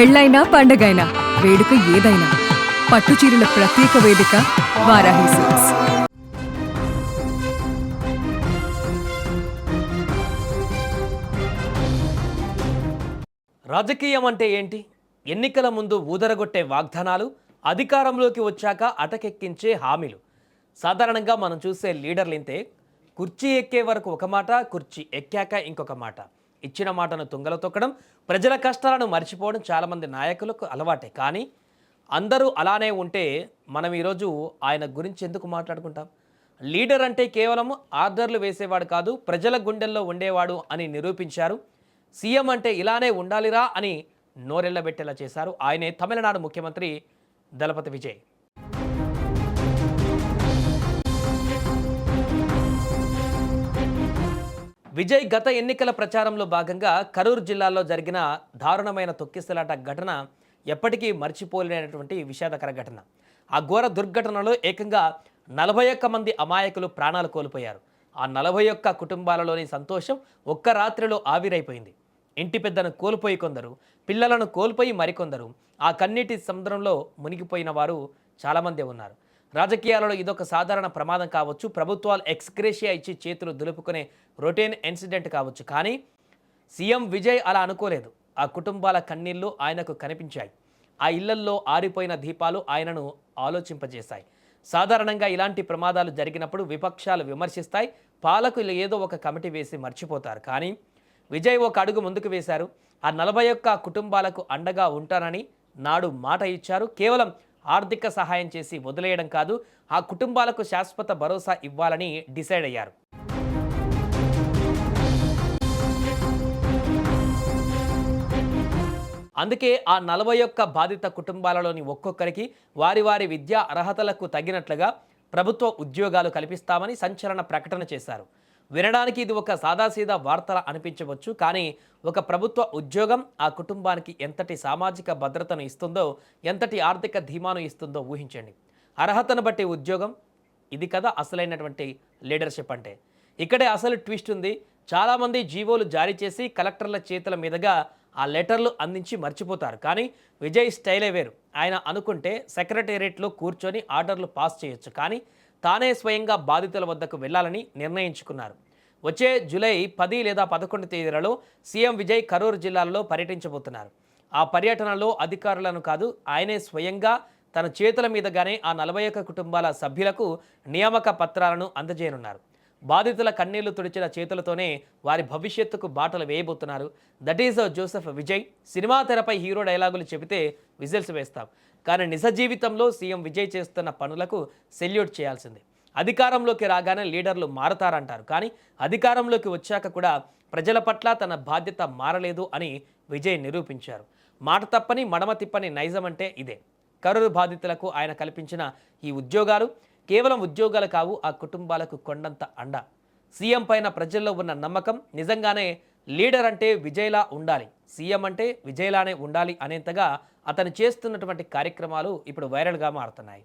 పెళ్ళైనా పండగైనా వేడుక ఏదైనా పట్టుచీరల ప్రత్యేక వేదిక వారాహి సిల్క్స్. రాజకీయం అంటే ఏంటి? ఎన్నికల ముందు ఊదరగొట్టే వాగ్దానాలు, అధికారంలోకి వచ్చాక అటకెక్కించే హామీలు. సాధారణంగా మనం చూసే లీడర్లు ఇంతే. కుర్చీ ఎక్కే వరకు ఒక మాట, కుర్చీ ఎక్కాక ఇంకొక మాట. ఇచ్చిన మాటను తుంగలో తొక్కడం, ప్రజల కష్టాలను మర్చిపోవడం చాలామంది నాయకులకు అలవాటే. కానీ అందరూ అలానే ఉంటే మనం ఈరోజు ఆయన గురించి ఎందుకు మాట్లాడుకుంటాం? లీడర్ అంటే కేవలం ఆర్డర్లు వేసేవాడు కాదు, ప్రజల గుండెల్లో ఉండేవాడు అని నిరూపించారు. సీఎం అంటే ఇలానే ఉండాలిరా అని నోరెళ్లబెట్టేలా చేశారు. ఆయనే తమిళనాడు ముఖ్యమంత్రి దళపతి విజయ్. విజయ్ గత ఎన్నికల ప్రచారంలో భాగంగా కరూరు జిల్లాలో జరిగిన దారుణమైన తొక్కిసలాట ఘటన ఎప్పటికీ మర్చిపోలేనటువంటి విషాదకర ఘటన. ఆ ఘోర దుర్ఘటనలో ఏకంగా 41 మంది అమాయకులు ప్రాణాలు కోల్పోయారు. ఆ 41 కుటుంబాలలోని సంతోషం ఒక్క రాత్రిలో ఆవిరైపోయింది. ఇంటి పెద్దను కోల్పోయి కొందరు, పిల్లలను కోల్పోయి మరికొందరు ఆ కన్నీటి సముద్రంలో మునిగిపోయిన వారు చాలామంది ఉన్నారు. రాజకీయాలలో ఇదొక సాధారణ ప్రమాదం కావచ్చు, ప్రభుత్వాలు ఎక్స్గ్రేషియా ఇచ్చి చేతులు దులుపుకునే రొటీన్ ఇన్సిడెంట్ కావచ్చు. కానీ సీఎం విజయ్ అలా అనుకోలేదు. ఆ కుటుంబాల కన్నీళ్లు ఆయనకు కనిపించాయి. ఆ ఇళ్లల్లో ఆరిపోయిన దీపాలు ఆయనను ఆలోచింపజేశాయి. సాధారణంగా ఇలాంటి ప్రమాదాలు జరిగినప్పుడు విపక్షాలు విమర్శిస్తాయి, పాలకులు ఏదో ఒక కమిటీ వేసి మర్చిపోతారు. కానీ విజయ్ ఒక అడుగు ముందుకు వేశారు. ఆ 41 కుటుంబాలకు అండగా ఉంటానని నాడు మాట ఇచ్చారు. కేవలం ఆర్థిక సహాయం చేసి వదిలేయడం కాదు, ఆ కుటుంబాలకు శాశ్వత భరోసా ఇవ్వాలని డిసైడ్ అయ్యారు. అందుకే ఆ 41 బాధిత కుటుంబాలలోని ఒక్కొక్కరికి వారి వారి విద్యా అర్హతలకు తగినట్లుగా ప్రభుత్వ ఉద్యోగాలు కల్పిస్తామని సంచలన ప్రకటన చేశారు. వినడానికి ఇది ఒక సాదాసీదా వార్తలా అనిపించవచ్చు. కానీ ఒక ప్రభుత్వ ఉద్యోగం ఆ కుటుంబానికి ఎంతటి సామాజిక భద్రతను ఇస్తుందో, ఎంతటి ఆర్థిక ధీమాను ఇస్తుందో ఊహించండి. అర్హతను బట్టి ఉద్యోగం, ఇది కదా అసలైనటువంటి లీడర్షిప్ అంటే. ఇక్కడే అసలు ట్విస్ట్ ఉంది. చాలామంది జీవోలు జారీ చేసి కలెక్టర్ల చేతుల మీదుగా ఆ లెటర్లు అందించి మర్చిపోతారు. కానీ విజయ్ స్టైలే వేరు. ఆయన అనుకుంటే సెక్రటేరియట్లో కూర్చొని ఆర్డర్లు పాస్ చేయొచ్చు. కానీ తానే స్వయంగా బాధితుల వద్దకు వెళ్లాలని నిర్ణయించుకున్నారు. వచ్చే జూలై 10 లేదా 11 తేదీలలో సీఎం విజయ్ కరూరు జిల్లాలో పర్యటించబోతున్నారు. ఆ పర్యటనలో అధికారులను కాదు, ఆయనే స్వయంగా తన చేతుల మీదుగానే ఆ 41 కుటుంబాల సభ్యులకు నియామక పత్రాలను అందజేయనున్నారు. బాధితుల కన్నీళ్లు తుడిచిన చేతులతోనే వారి భవిష్యత్తుకు బాటలు వేయబోతున్నారు. That is Joseph Vijay. సినిమా తెరపై హీరో డైలాగులు చెబితే విజిల్స్ వేస్తాం. కానీ నిజ జీవితంలో సీఎం విజయ్ చేస్తున్న పనులకు సెల్యూట్ చేయాల్సిందే. అధికారంలోకి రాగానే లీడర్లు మారతారంటారు. కానీ అధికారంలోకి వచ్చాక కూడా ప్రజల పట్ల తన బాధ్యత మారలేదు అని విజయ్ నిరూపించారు. మాట తప్పని మడమ తిప్పని నైజం అంటే ఇదే. కరూరు బాధితులకు ఆయన కల్పించిన ఈ ఉద్యోగాలు కేవలం ఉద్యోగాలు కావు, ఆ కుటుంబాలకు కొండంత అండ. సీఎం పైన ప్రజల్లో ఉన్న నమ్మకం. నిజంగానే లీడర్ అంటే విజయ్లా ఉండాలి, సీఎం అంటే విజయ్లానే ఉండాలి అనేంతగా అతను చేస్తున్నటువంటి కార్యక్రమాలు ఇప్పుడు వైరల్గా మారుతున్నాయి.